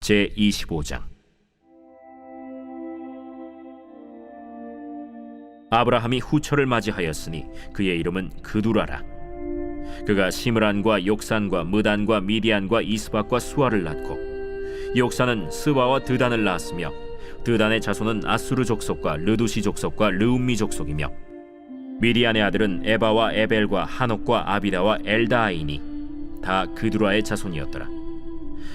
제25장. 아브라함이 후처를 맞이하였으니 그의 이름은 그두라라. 그가 시므란과 욕산과 무단과 미디안과 이스박과 수아를 낳고, 욕산은 스바와 드단을 낳았으며 드단의 자손은 아수르 족속과 르두시 족속과 르움미 족속이며, 미디안의 아들은 에바와 에벨과 하녹과 아비다와 엘다아이니 다 그두라의 자손이었더라.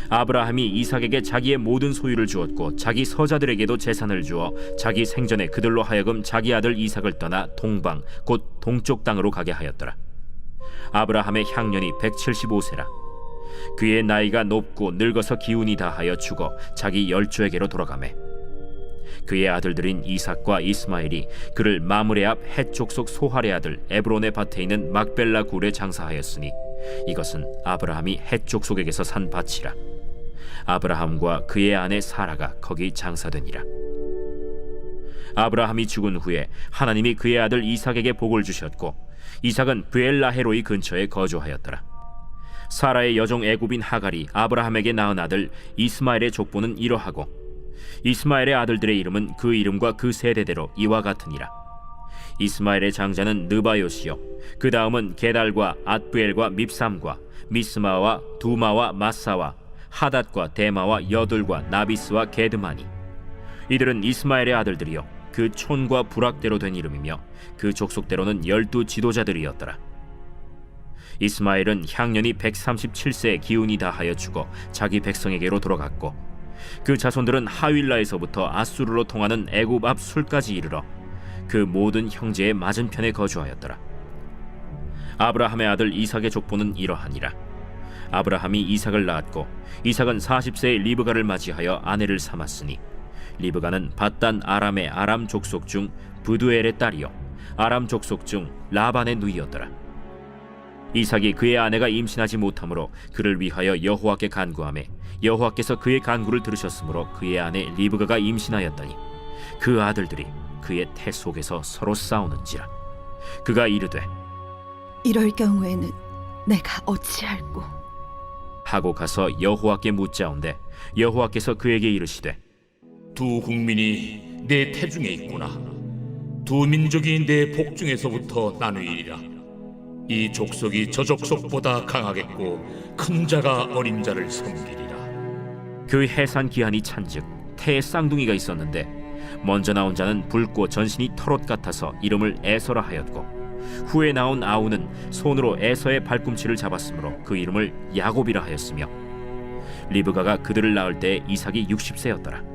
아브라함이 이삭에게 자기의 모든 소유를 주었고 자기 서자들에게도 재산을 주어 자기 생전에 그들로 하여금 자기 아들 이삭을 떠나 동방 곧 동쪽 땅으로 가게 하였더라. 아브라함의 향년이 175세라. 그의 나이가 높고 늙어서 기운이 다하여 죽어 자기 열조에게로 돌아가매, 그의 아들들인 이삭과 이스마엘이 그를 마므레 앞 헷 족속 소할의 아들 에브론의 밭에 있는 막벨라 굴에 장사하였으니 이것은 아브라함이 헷 족속에게서 산 밭이라. 아브라함과 그의 아내 사라가 거기 장사되니라. 아브라함이 죽은 후에 하나님이 그의 아들 이삭에게 복을 주셨고, 이삭은 브엘라헤로이 근처에 거주하였더라. 사라의 여종 애굽인 하갈이 아브라함에게 낳은 아들 이스마엘의 족보는 이러하고, 이스마엘의 아들들의 이름은 그 이름과 그 세대대로 이와 같으니라. 이스마엘의 장자는 느바요시요, 그 다음은 게달과 앗브엘과 밉삼과 미스마와 두마와 마사와 하닷과 데마와 여둘과 나비스와 게드마니. 이들은 이스마엘의 아들들이요 그 촌과 부락대로 된 이름이며 그 족속대로는 12 지도자들이었더라. 이스마엘은 향년이 137세에 기운이 다하여 죽어 자기 백성에게로 돌아갔고, 그 자손들은 하윌라에서부터 아수르로 통하는 애굽 앞 술까지 이르러 그 모든 형제의 맞은편에 거주하였더라. 아브라함의 아들 이삭의 족보는 이러하니라. 아브라함이 이삭을 낳았고, 이삭은 40세에 리브가를 맞이하여 아내를 삼았으니, 리브가는 밧단 아람의 아람 족속 중 부두엘의 딸이요 아람 족속 중 라반의 누이였더라. 이삭이 그의 아내가 임신하지 못하므로 그를 위하여 여호와께 간구하매, 여호와께서 그의 간구를 들으셨으므로 그의 아내 리브가가 임신하였더니 그 아들들이 그의 태 속에서 서로 싸우는지라. 그가 이르되 이럴 경우에는 내가 어찌할꼬 하고 가서 여호와께 묻자온데, 여호와께서 그에게 이르시되 두 국민이 내 태중에 있구나. 두 민족이 내 복중에서부터 나누이리라. 이 족속이 저 족속보다 강하겠고 큰 자가 어린 자를 섬기리라. 그 해산 기한이 찬즉 태에 쌍둥이가 있었는데, 먼저 나온 자는 붉고 전신이 털옷 같아서 이름을 에서라 하였고, 후에 나온 아우는 손으로 에서의 발꿈치를 잡았으므로 그 이름을 야곱이라 하였으며, 리브가가 그들을 낳을 때 이삭이 60세였더라.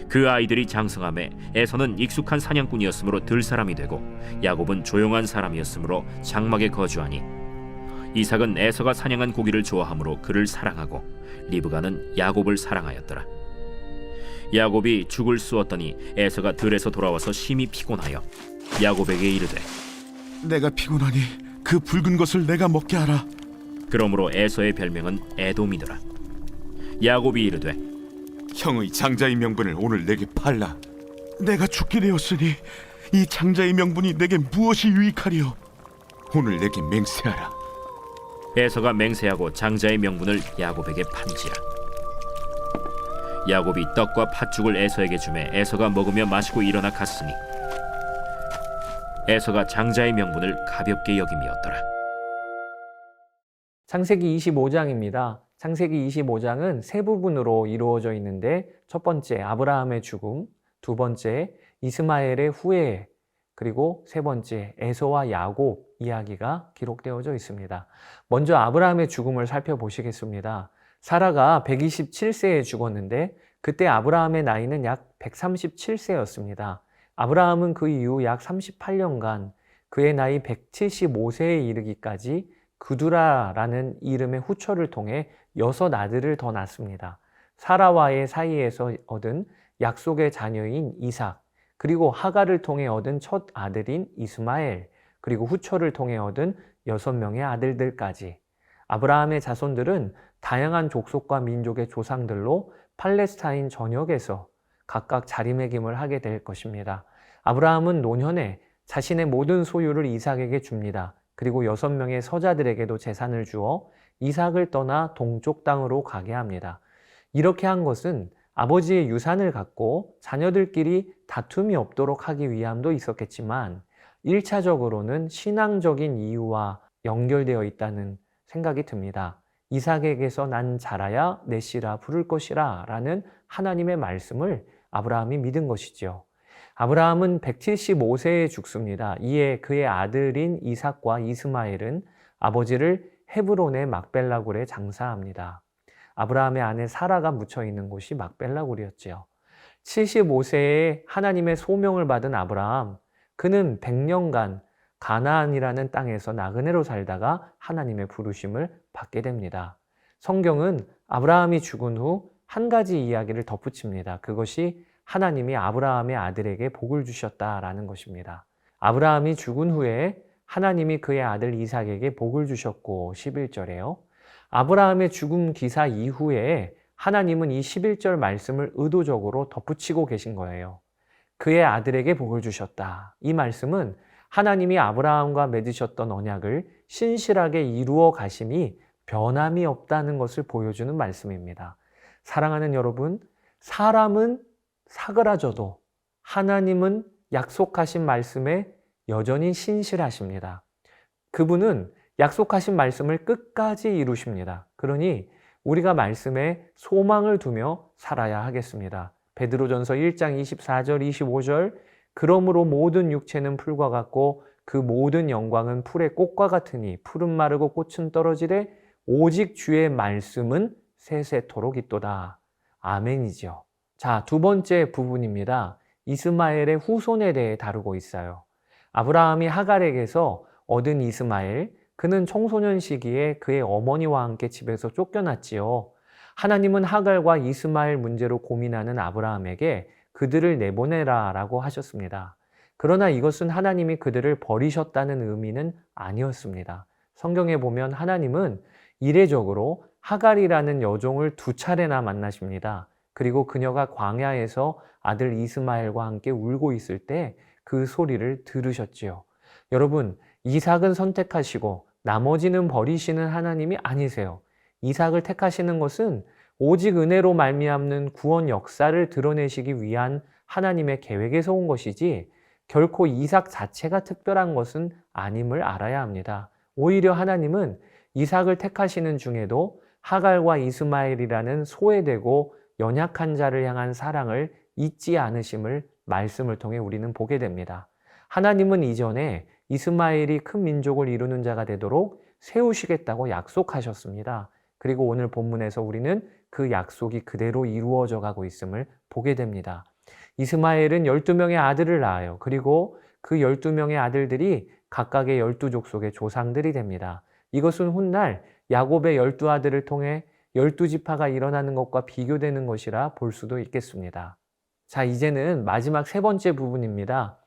그 아이들이 장성함에 에서는 익숙한 사냥꾼이었으므로 들 사람이 되고, 야곱은 조용한 사람이었으므로 장막에 거주하니, 이삭은 에서가 사냥한 고기를 좋아하므로 그를 사랑하고, 리브가는 야곱을 사랑하였더라. 야곱이 죽을 쑤었더니 에서가 들에서 돌아와서 심히 피곤하여 야곱에게 이르되 내가 피곤하니 그 붉은 것을 내가 먹게 하라. 그러므로 에서의 별명은 에돔이더라. 야곱이 이르되 형의 장자의 명분을 오늘 내게 팔라. 내가 죽게 되었으니 이 장자의 명분이 내게 무엇이 유익하리요? 오늘 내게 맹세하라. 에서가 맹세하고 장자의 명분을 야곱에게 판지라. 야곱이 떡과 팥죽을 에서에게 주매 에서가 먹으며 마시고 일어나 갔으니, 에서가 장자의 명분을 가볍게 여김이었더라. 창세기 25장입니다. 창세기 25장은 세 부분으로 이루어져 있는데, 첫 번째 아브라함의 죽음, 두 번째 이스마엘의 후예, 그리고 세 번째 에서와 야곱 이야기가 기록되어져 있습니다. 먼저 아브라함의 죽음을 살펴보시겠습니다. 사라가 127세에 죽었는데 그때 아브라함의 나이는 약 137세였습니다. 아브라함은 그 이후 약 38년간 그의 나이 175세에 이르기까지 그두라라는 이름의 후처를 통해 6 아들을 더 낳습니다. 사라와의 사이에서 얻은 약속의 자녀인 이삭, 그리고 하갈을 통해 얻은 첫 아들인 이스마엘, 그리고 후처를 통해 얻은 6명의 아들들까지. 아브라함의 자손들은 다양한 족속과 민족의 조상들로 팔레스타인 전역에서 각각 자리매김을 하게 될 것입니다. 아브라함은 노년에 자신의 모든 소유를 이삭에게 줍니다. 그리고 6명의 서자들에게도 재산을 주어 이삭을 떠나 동쪽 땅으로 가게 합니다. 이렇게 한 것은 아버지의 유산을 갖고 자녀들끼리 다툼이 없도록 하기 위함도 있었겠지만 1차적으로는 신앙적인 이유와 연결되어 있다는 생각이 듭니다. 이삭에게서 난 자라야 내 씨라 부를 것이라 라는 하나님의 말씀을 아브라함이 믿은 것이죠. 아브라함은 175세에 죽습니다. 이에 그의 아들인 이삭과 이스마엘은 아버지를 헤브론의 막벨라굴에 장사합니다. 아브라함의 아내 사라가 묻혀 있는 곳이 막벨라굴이었지요. 75세에 하나님의 소명을 받은 아브라함, 그는 100년간 가나안이라는 땅에서 나그네로 살다가 하나님의 부르심을 받게 됩니다. 성경은 아브라함이 죽은 후 한 가지 이야기를 덧붙입니다. 그것이 하나님이 아브라함의 아들에게 복을 주셨다라는 것입니다. 아브라함이 죽은 후에 하나님이 그의 아들 이삭에게 복을 주셨고 11절에요. 아브라함의 죽음 기사 이후에 하나님은 이 11절 말씀을 의도적으로 덧붙이고 계신 거예요. 그의 아들에게 복을 주셨다. 이 말씀은 하나님이 아브라함과 맺으셨던 언약을 신실하게 이루어 가심이 변함이 없다는 것을 보여주는 말씀입니다. 사랑하는 여러분, 사람은 사그라져도 하나님은 약속하신 말씀에 여전히 신실하십니다. 그분은 약속하신 말씀을 끝까지 이루십니다. 그러니 우리가 말씀에 소망을 두며 살아야 하겠습니다. 베드로전서 1장 24절 25절 그러므로 모든 육체는 풀과 같고 그 모든 영광은 풀의 꽃과 같으니 풀은 마르고 꽃은 떨어지되 오직 주의 말씀은 세세토록 있도다. 아멘이죠. 자, 두 번째 부분입니다. 이스마엘의 후손에 대해 다루고 있어요. 아브라함이 하갈에게서 얻은 이스마엘, 그는 청소년 시기에 그의 어머니와 함께 집에서 쫓겨났지요. 하나님은 하갈과 이스마엘 문제로 고민하는 아브라함에게 그들을 내보내라 라고 하셨습니다. 그러나 이것은 하나님이 그들을 버리셨다는 의미는 아니었습니다. 성경에 보면 하나님은 이례적으로 하갈이라는 여종을 2차례나 만나십니다. 그리고 그녀가 광야에서 아들 이스마엘과 함께 울고 있을 때 그 소리를 들으셨지요. 여러분, 이삭은 선택하시고 나머지는 버리시는 하나님이 아니세요. 이삭을 택하시는 것은 오직 은혜로 말미암는 구원 역사를 드러내시기 위한 하나님의 계획에서 온 것이지 결코 이삭 자체가 특별한 것은 아님을 알아야 합니다. 오히려 하나님은 이삭을 택하시는 중에도 하갈과 이스마엘이라는 소외되고 연약한 자를 향한 사랑을 잊지 않으심을 말씀을 통해 우리는 보게 됩니다. 하나님은 이전에 이스마엘이 큰 민족을 이루는 자가 되도록 세우시겠다고 약속하셨습니다. 그리고 오늘 본문에서 우리는 그 약속이 그대로 이루어져 가고 있음을 보게 됩니다. 이스마엘은 12명의 아들을 낳아요. 그리고 그 12명의 아들들이 각각의 12족속의 조상들이 됩니다. 이것은 훗날 야곱의 12아들을 통해 12지파가 일어나는 것과 비교되는 것이라 볼 수도 있겠습니다. 자, 이제는 마지막 세 번째 부분입니다.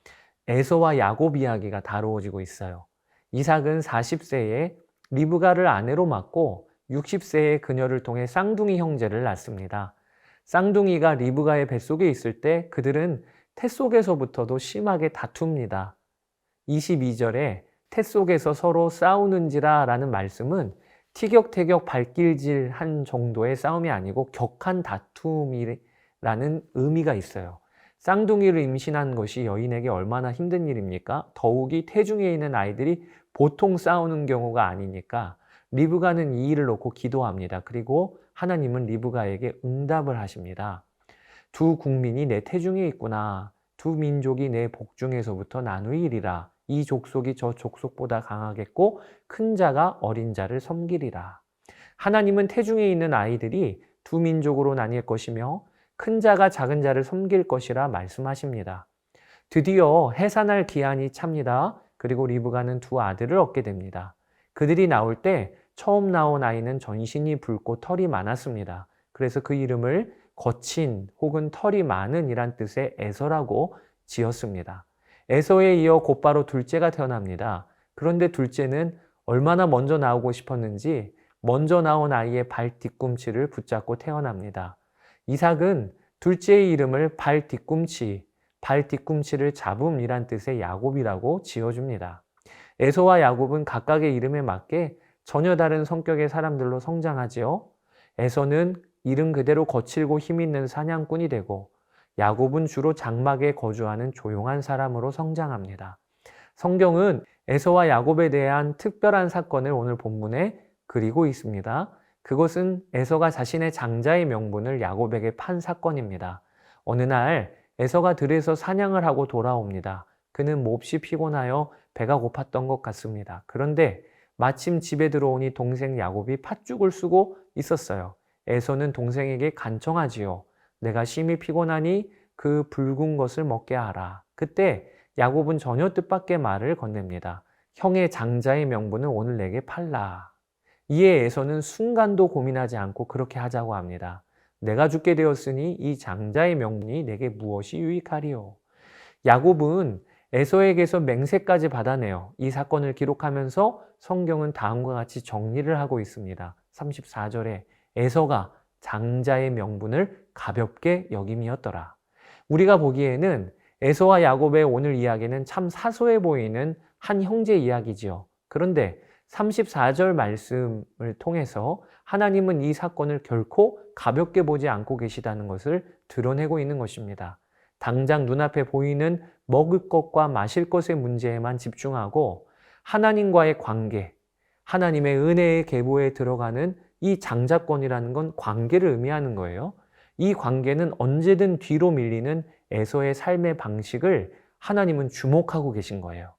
에서와 야곱 이야기가 다루어지고 있어요. 이삭은 40세에 리브가를 아내로 맞고 60세에 그녀를 통해 쌍둥이 형제를 낳습니다. 쌍둥이가 리브가의 뱃속에 있을 때 그들은 태 속에서부터도 심하게 다툽니다. 22절에 태 속에서 서로 싸우는지라 라는 말씀은 티격태격 발길질한 정도의 싸움이 아니고 격한 다툼이라는 의미가 있어요. 쌍둥이를 임신한 것이 여인에게 얼마나 힘든 일입니까? 더욱이 태중에 있는 아이들이 보통 싸우는 경우가 아니니까 리브가는 이 일을 놓고 기도합니다. 그리고 하나님은 리브가에게 응답을 하십니다. 두 국민이 내 태중에 있구나. 두 민족이 내 복중에서부터 나누이리라. 이 족속이 저 족속보다 강하겠고 큰 자가 어린 자를 섬기리라. 하나님은 태중에 있는 아이들이 두 민족으로 나뉠 것이며 큰 자가 작은 자를 섬길 것이라 말씀하십니다. 드디어 해산할 기한이 찹니다. 그리고 리브가는 두 아들을 얻게 됩니다. 그들이 나올 때 처음 나온 아이는 전신이 붉고 털이 많았습니다. 그래서 그 이름을 거친 혹은 털이 많은 이란 뜻의 에서라고 지었습니다. 에서에 이어 곧바로 둘째가 태어납니다. 그런데 둘째는 얼마나 먼저 나오고 싶었는지 먼저 나온 아이의 발 뒤꿈치를 붙잡고 태어납니다. 이삭은 둘째의 이름을 발 뒤꿈치, 발 뒤꿈치를 잡음이란 뜻의 야곱이라고 지어줍니다. 에서와 야곱은 각각의 이름에 맞게 전혀 다른 성격의 사람들로 성장하지요. 에서는 이름 그대로 거칠고 힘있는 사냥꾼이 되고 야곱은 주로 장막에 거주하는 조용한 사람으로 성장합니다. 성경은 에서와 야곱에 대한 특별한 사건을 오늘 본문에 그리고 있습니다. 그것은 에서가 자신의 장자의 명분을 야곱에게 판 사건입니다. 어느 날 에서가 들에서 사냥을 하고 돌아옵니다. 그는 몹시 피곤하여 배가 고팠던 것 같습니다. 그런데 마침 집에 들어오니 동생 야곱이 팥죽을 쓰고 있었어요. 에서는 동생에게 간청하지요. 내가 심히 피곤하니 그 붉은 것을 먹게 하라. 그때 야곱은 전혀 뜻밖의 말을 건넵니다. 형의 장자의 명분을 오늘 내게 팔라. 이에 에서는 순간도 고민하지 않고 그렇게 하자고 합니다. 내가 죽게 되었으니 이 장자의 명분이 내게 무엇이 유익하리요. 야곱은 에서에게서 맹세까지 받아내요. 이 사건을 기록하면서 성경은 다음과 같이 정리를 하고 있습니다. 34절에 에서가 장자의 명분을 가볍게 여김이었더라. 우리가 보기에는 에서와 야곱의 오늘 이야기는 참 사소해 보이는 한 형제 이야기지요. 그런데 34절 말씀을 통해서 하나님은 이 사건을 결코 가볍게 보지 않고 계시다는 것을 드러내고 있는 것입니다. 당장 눈앞에 보이는 먹을 것과 마실 것의 문제에만 집중하고 하나님과의 관계, 하나님의 은혜의 계보에 들어가는 이 장자권이라는 건 관계를 의미하는 거예요. 이 관계는 언제든 뒤로 밀리는 에서의 삶의 방식을 하나님은 주목하고 계신 거예요.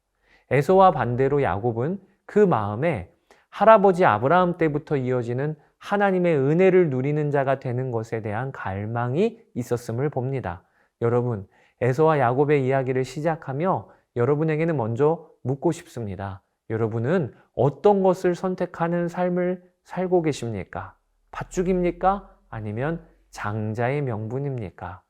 에서와 반대로 야곱은 그 마음에 할아버지 아브라함 때부터 이어지는 하나님의 은혜를 누리는 자가 되는 것에 대한 갈망이 있었음을 봅니다. 여러분, 에서와 야곱의 이야기를 시작하며 여러분에게는 먼저 묻고 싶습니다. 여러분은 어떤 것을 선택하는 삶을 살고 계십니까? 팥죽입니까? 아니면 장자의 명분입니까?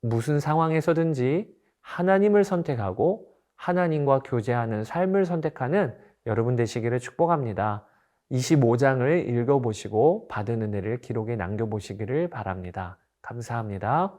무슨 상황에서든지 하나님을 선택하고 하나님과 교제하는 삶을 선택하는 여러분 되시기를 축복합니다. 25장을 읽어보시고 받은 은혜를 기록에 남겨보시기를 바랍니다. 감사합니다.